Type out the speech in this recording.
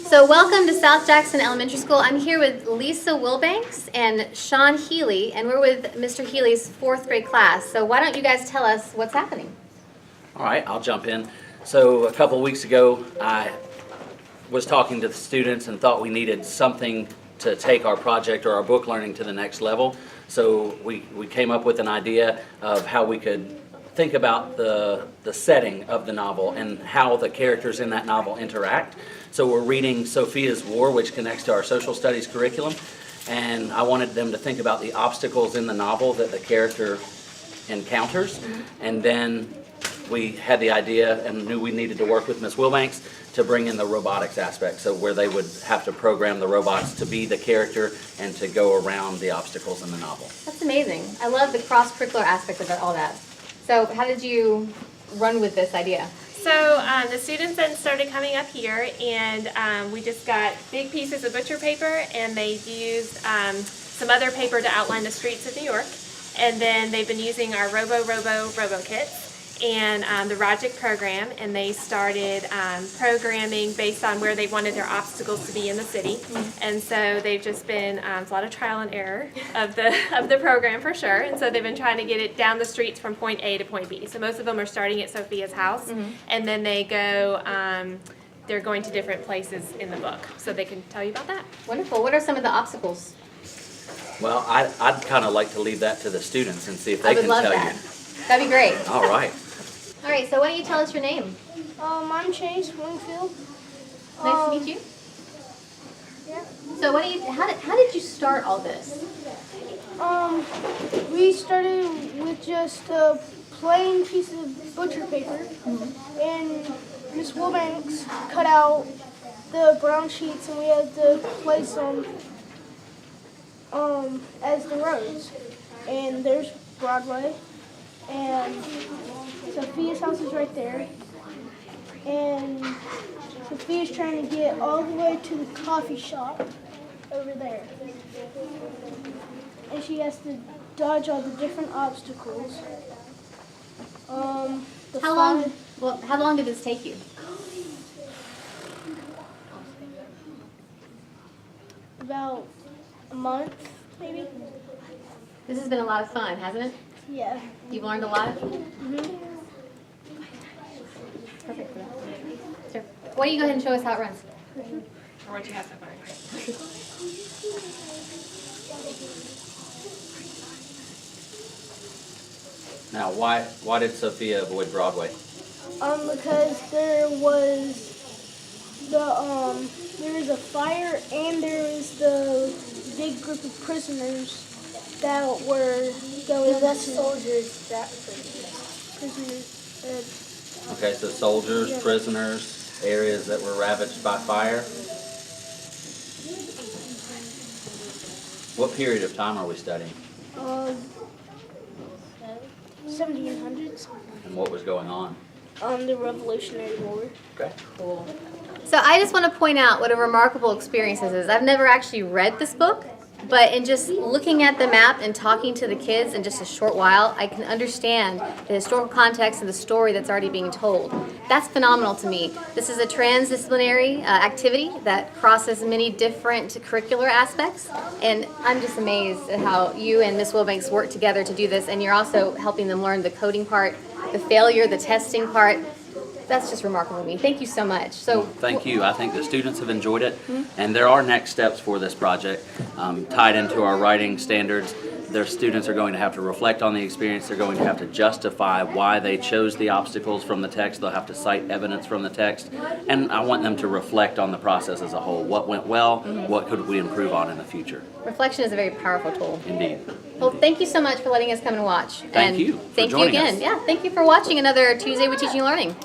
So welcome to South Jackson Elementary School. I'm here with Lisa Wilbanks and Sean Healy, and we're with Mr. Healy's fourth grade class. So why don't you guys tell us what's happening? All right, I'll jump in. So a couple of weeks ago, I was talking to the students and thought we needed something to take our project or our book learning to the next level. So we came up with an idea of how we could think about the setting of the novel and how the characters in that novel interact. So we're reading Sophia's War, which connects to our social studies curriculum, and I wanted them to think about the obstacles in the novel that the character encounters, and then we had the idea and knew we needed to work with Ms. Wilbanks to bring in the robotics aspect, so where they would have to program the robots to be the character and to go around the obstacles in the novel. That's amazing. I love the cross-curricular aspect of all that. So how did you run with this idea? So the students then started coming up here, and we just got big pieces of butcher paper, and they used some other paper to outline the streets of New York. And then they've been using our Robo kits and the Rogic program, and they started programming based on where they wanted their obstacles to be in the city. And so they've just been it's a lot of trial and error of the program for sure. And so they've been trying to get it down the streets from point A to point B. So most of them are starting at Sophia's house, and then they go. They're going to different places in the book, so they can tell you about that. Wonderful. What are some of the obstacles? Well, I'd kind of like to leave that to the students and see if they can tell that. you. That'd be great. All right. All right, so why don't you tell us your name? I'm Chase Wingfield. Nice to meet you. Yeah. So how did you start all this? We started with just a plain piece of butcher paper, and Miss Wilbanks cut out the brown sheets, and we had to place them as the roads. And there's Broadway, and Sophia's house is right there, and Sophia's trying to get all the way to the coffee shop over there, and she has to dodge all the different obstacles. How long did this take you? About a month, maybe. This has been a lot of fun, hasn't it? Yeah. You've learned a lot? Mhm. Perfect for that. Sure. Why don't you go ahead and show us how it runs? Or what you have so far. Now, why did Sophia avoid Broadway? Because there was a fire, and there was the big group of prisoners that were going. No, that's soldiers. Prisoners. Okay, so soldiers, prisoners, areas that were ravaged by fire. What period of time are we studying? 1700s. And what was going on? The Revolutionary War. Okay. Cool. So I just want to point out what a remarkable experience this is. I've never actually read this book, but in just looking at the map and talking to the kids in just a short while, I can understand the historical context and the story that's already being told. That's phenomenal to me. This is a transdisciplinary activity that crosses many different curricular aspects, and I'm just amazed at how you and Ms. Wilbanks work together to do this, and you're also helping them learn the coding part, the failure, the testing part. That's just remarkable to me. Thank you so much. So, Thank you. I think the students have enjoyed it, and there are next steps for this project tied into our writing standards. Their students are going to have to reflect on the experience. They're going to have to justify why they chose the obstacles from the text. They'll have to cite evidence from the text, and I want them to reflect on the process as a whole. What went well? What could we improve on in the future? reflection is a very powerful tool. Indeed. Well, thank you so much for letting us come and watch. Thank you for Thank you joining again. us. Yeah, thank you for watching another Tuesday with Teaching and Learning.